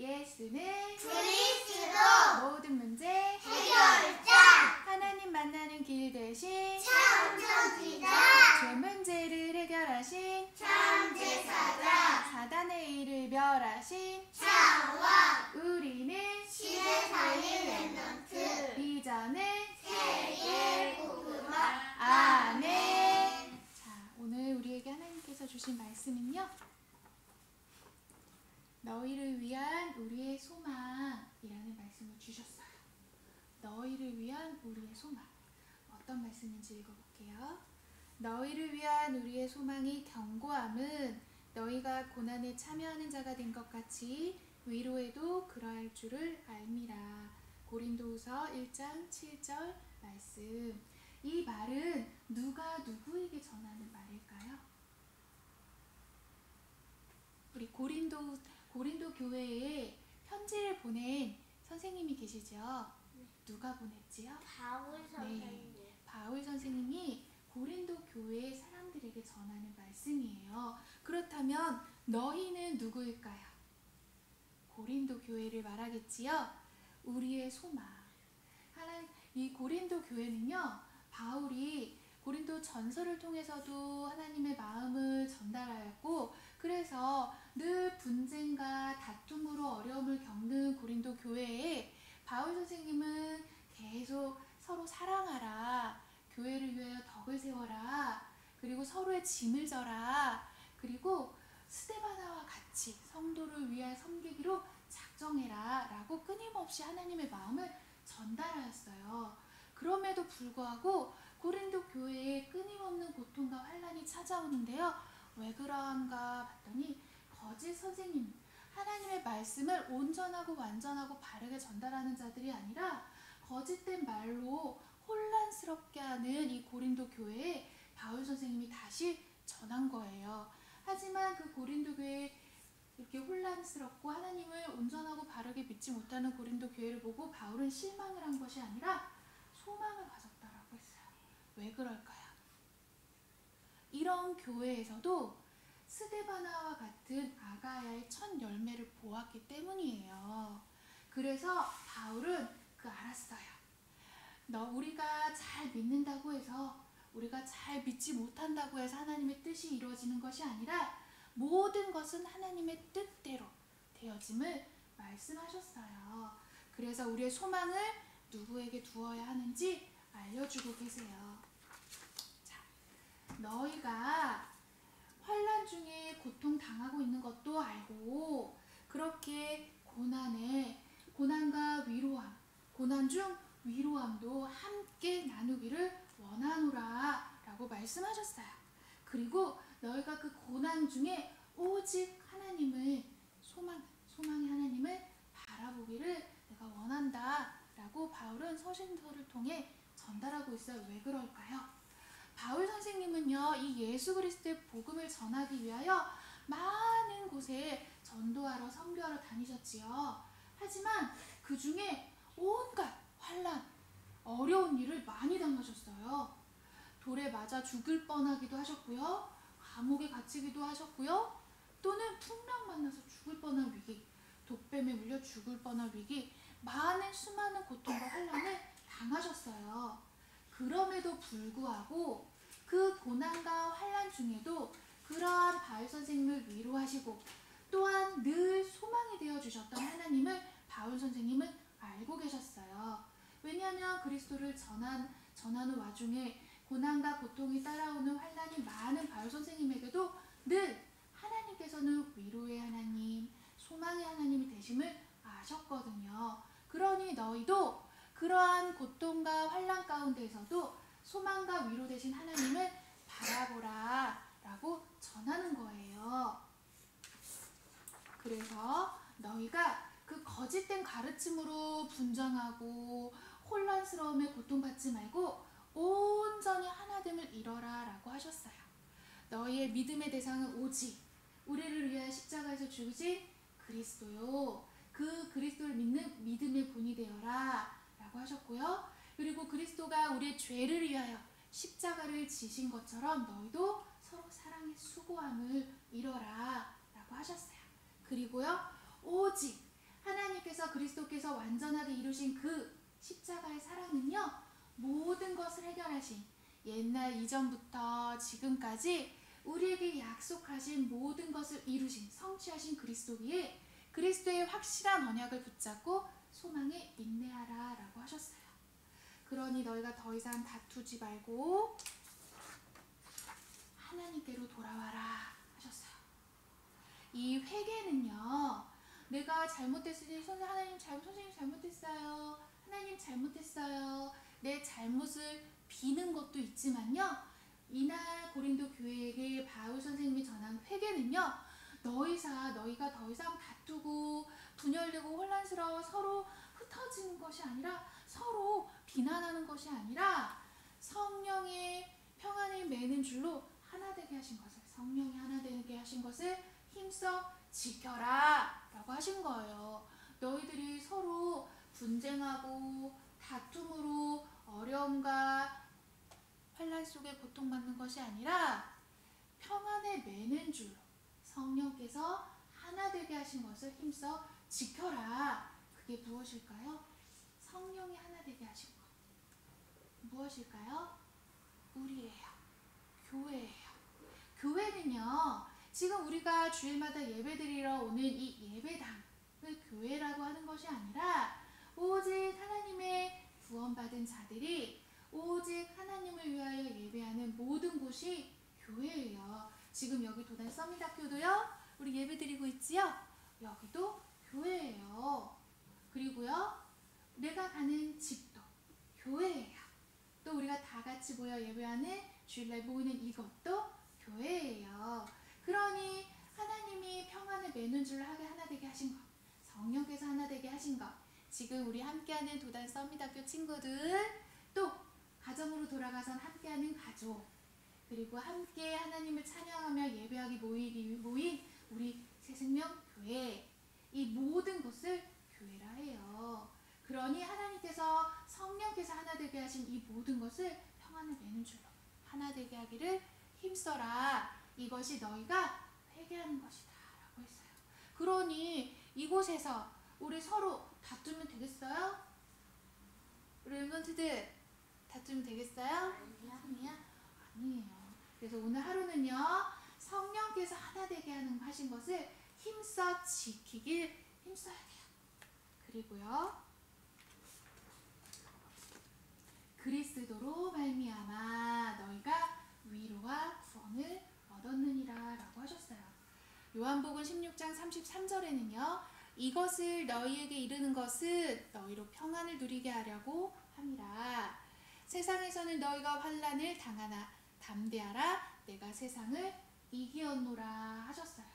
예수는 그리스도 모든 문제 해결자 하나님 만나는 길 대신 참전지자 죄 문제를 해결하신 참제사자 사단의 일을 멸하신 창왕 우리는 시대 살릴 랩넌트 비전을 세계 복음화 아멘. 자, 오늘 우리에게 하나님께서 주신 말씀은요, 너희를 위한 우리의 소망이라는 말씀을 주셨어요. 너희를 위한 우리의 소망. 어떤 말씀인지 읽어볼게요. 너희를 위한 우리의 소망이 견고함은 너희가 고난에 참여하는 자가 된 것 같이 위로에도 그러할 줄을 알미라. 고린도후서 1장 7절 말씀. 이 말은 누가 누구에게 전하는 말일까요? 우리 고린도 교회에 편지를 보낸 선생님이 계시죠? 누가 보냈지요? 바울 선생님 바울 선생님이 고린도 교회 사람들에게 전하는 말씀이에요. 그렇다면 너희는 누구일까요? 고린도 교회를 말하겠지요? 우리의 소망. 이 고린도 교회는요, 바울이 고린도 전서를 통해서도 하나님의 마음을 전달하였고, 그래서 늘 분쟁과 다툼으로 어려움을 겪는 고린도 교회에 바울 선생님은 계속 서로 사랑하라, 교회를 위하여 덕을 세워라, 그리고 서로의 짐을 져라, 그리고 스데바나와 같이 성도를 위하여 섬기기로 작정해라 라고 끊임없이 하나님의 마음을 전달하였어요. 그럼에도 불구하고 고린도 교회에 끊임없는 고통과 환난이 찾아오는데요, 왜 그러한가 봤더니 거짓 선생님, 하나님의 말씀을 온전하고 완전하고 바르게 전달하는 자들이 아니라 거짓된 말로 혼란스럽게 하는 이 고린도 교회에 바울 선생님이 다시 전한 거예요. 하지만 그 고린도 교회에 이렇게 혼란스럽고 하나님을 온전하고 바르게 믿지 못하는 고린도 교회를 보고 바울은 실망을 한 것이 아니라 소망을 가졌다라고 했어요. 왜 그럴까요? 이런 교회에서도 스데바나와 같은 아가야의 첫 열매를 보았기 때문이에요. 그래서 바울은 알았어요. 우리가 잘 믿는다고 해서, 우리가 잘 믿지 못한다고 해서 하나님의 뜻이 이루어지는 것이 아니라 모든 것은 하나님의 뜻대로 되어짐을 말씀하셨어요. 그래서 우리의 소망을 누구에게 두어야 하는지 알려주고 계세요. 자, 너희가 환난 중에 고통당하고 있는 것도 알고, 그렇게 고난과 위로함, 고난 중 위로함도 함께 나누기를 원하노라 라고 말씀하셨어요. 그리고 너희가 그 고난 중에 오직 하나님을 소망의 하나님을 바라보기를 내가 원한다 라고 바울은 서신서를 통해 전달하고 있어요. 왜 그럴까요? 바울 선생님은요, 이 예수 그리스도의 복음을 전하기 위하여 많은 곳에 전도하러 선교하러 다니셨지요. 하지만 그 중에 온갖 환난, 어려운 일을 많이 당하셨어요. 돌에 맞아 죽을 뻔하기도 하셨고요, 감옥에 갇히기도 하셨고요, 또는 풍랑 만나서 죽을 뻔한 위기, 독뱀에 물려 죽을 뻔한 위기, 수많은 고통과 환난을 당하셨어요. 그럼에도 불구하고 그 고난과 환난 중에도 그러한 바울 선생님을 위로하시고 또한 늘 소망이 되어주셨던 하나님을 바울 선생님은 알고 계셨어요. 왜냐하면 그리스도를 전하는 와중에 고난과 고통이 따라오는 환난이 많은 바울 선생님에게도 늘 하나님께서는 위로의 하나님, 소망의 하나님이 되심을 아셨거든요. 그러니 너희도 그러한 고통과 환난 가운데에서도 소망과 위로 되신 하나님을 바라보라 라고 전하는 거예요. 그래서 너희가 그 거짓된 가르침으로 분정하고 혼란스러움에 고통받지 말고 온전히 하나됨을 이뤄라 라고 하셨어요. 너희의 믿음의 대상은 오직 우리를 위하여 십자가에서 죽으신 그리스도요, 그 그리스도를 믿는 믿음의 본이 되어라 라고 하셨고요, 그리고 그리스도가 우리의 죄를 위하여 십자가를 지신 것처럼 너희도 서로 사랑의 수고함을 이뤄라 라고 하셨어요. 그리고요, 오직 하나님께서 그리스도께서 완전하게 이루신 그 십자가의 사랑은요, 모든 것을 해결하신 옛날 이전부터 지금까지 우리에게 약속하신 모든 것을 이루신 성취하신 그리스도기에 그리스도의 확실한 언약을 붙잡고 소망에 인내하라 라고 하셨어요. 그러니 너희가 더 이상 다투지 말고 하나님께로 돌아와라 하셨어요. 이 회개는요, 내가 잘못했으니 선생님 잘못했어요, 하나님 잘못했어요, 내 잘못을 비는 것도 있지만요, 이날 고린도 교회에게 바울 선생님이 전한 회개는요, 너희가 더 이상 다투고 분열되고 혼란스러워 서로 흩어지는 것이 아니라, 서로 비난하는 것이 아니라 성령의 평안을 매는 줄로 하나 되게 하신 것을, 성령이 하나 되게 하신 것을 힘써 지켜라 라고 하신 거예요. 너희들이 서로 분쟁하고 다툼으로 어려움과 환난 속에 고통받는 것이 아니라 평안에 매는 줄로 성령께서 하나 되게 하신 것을 힘써 지켜라. 그게 무엇일까요? 성령이 하나 되게 하신 것. 무엇일까요? 우리예요. 교회예요. 교회는요, 지금 우리가 주일마다 예배드리러 오는 이 예배당을 교회라고 하는 것이 아니라 오직 하나님의 구원받은 자들이 오직 하나님을 위하여 예배하는 모든 곳이 교회예요. 지금 여기 도단 서밋학교도요, 우리 예배드리고 있지요? 여기도 교회예요. 그리고요, 내가 가는 집도 교회예요. 또 우리가 다 같이 모여 예배하는 주일날 모이는 이것도 교회예요. 그러니 하나님이 평안을 매는 줄로 하게 하나 되게 하신 것, 성령께서 하나 되게 하신 것, 지금 우리 함께하는 도단 서밋학교 친구들, 또 가정으로 돌아가선 함께하는 가족, 그리고 함께 하나님을 찬양하며 예배하기 모인 우리 새생명교회, 이 모든 것을 교회라 해요. 그러니 하나님께서 성령께서 하나 되게 하신 이 모든 것을 평안을 매는 줄로 하나 되게 하기를 힘써라. 이것이 너희가 회개하는 것이다 라고 했어요. 그러니 이곳에서 우리 서로 다투면 되겠어요? 우리 멤버들 다투면 되겠어요? 아니에요. 그래서 오늘 하루는요, 성령께서 하나 되게 하신 것을 힘써 지키길 힘써야 돼요. 그리고요, 그리스도로 말미암아 너희가 위로와 구원을 얻었느니라 라고 하셨어요. 요한복음 16장 33절에는요, 이것을 너희에게 이르는 것은 너희로 평안을 누리게 하려고 함이라. 세상에서는 너희가 환난을 당하나 담대하라, 내가 세상을 이기었노라 하셨어요.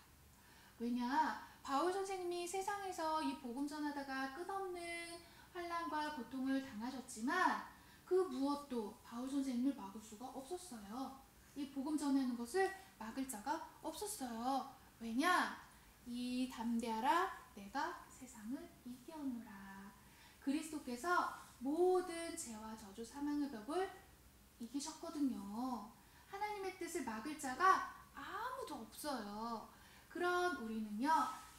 왜냐, 바울 선생님이 세상에서 이 복음 전하다가 끝없는 환난과 고통을 당하셨지만 그 무엇도 바울 선생님을 막을 수가 없었어요. 이 복음 전하는 것을 막을 자가 없었어요. 왜냐, 이 담대하라, 내가 세상을 이기었노라. 그리스도께서 모든 죄와 저주 사망의 벽을 이기셨거든요. 하나님의 뜻을 막을 자가 아무도 없어요. 그런 우리는요,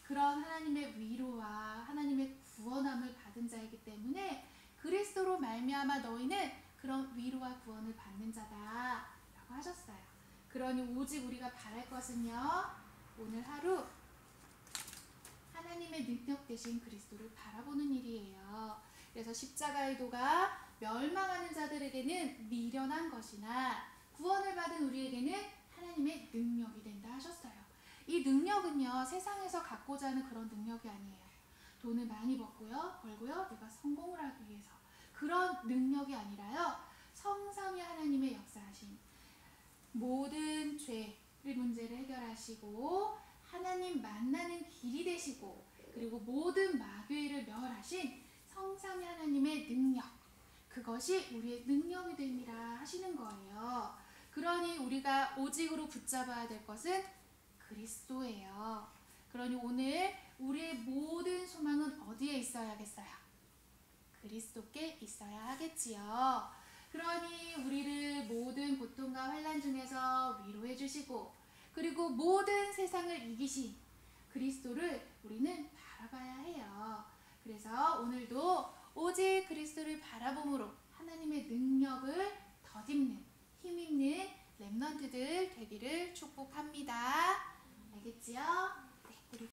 그런 하나님의 위로와 하나님의 구원함을 받은 자이기 때문에 그리스도로 말미암아 너희는 그런 위로와 구원을 받는 자다 라고 하셨어요. 그러니 오직 우리가 바랄 것은요, 오늘 하루 하나님의 능력 되신 그리스도를 바라보는 일이에요. 그래서 십자가의 도가 멸망하는 자들에게는 미련한 것이나 구원을 받은 우리에게는 하나님의 능력이 된다 하셨어요. 이 능력은요, 세상에서 갖고자 하는 그런 능력이 아니에요. 돈을 많이 벌고요, 내가 성공을 하기 위해서 그런 능력이 아니라요, 성삼위 하나님의 역사하신 모든 죄의 문제를 해결하시고 하나님 만나는 길이 되시고 그리고 모든 마귀를 멸하신 성삼위 하나님의 능력, 그것이 우리의 능력이 됩니다 하시는 거예요. 그러니 우리가 오직으로 붙잡아야 될 것은 그리스도예요. 그러니 오늘 우리의 모든 소망은 어디에 있어야겠어요? 그리스도께 있어야 하겠지요. 그러니 우리를 모든 고통과 환난 중에서 위로해 주시고 그리고 모든 세상을 이기신 그리스도를 우리는 바라봐야 해요. 아버지 그리스도를 바라봄으로 하나님의 능력을 덧입는, 힘입는 렘넌트들 되기를 축복합니다. 알겠지요?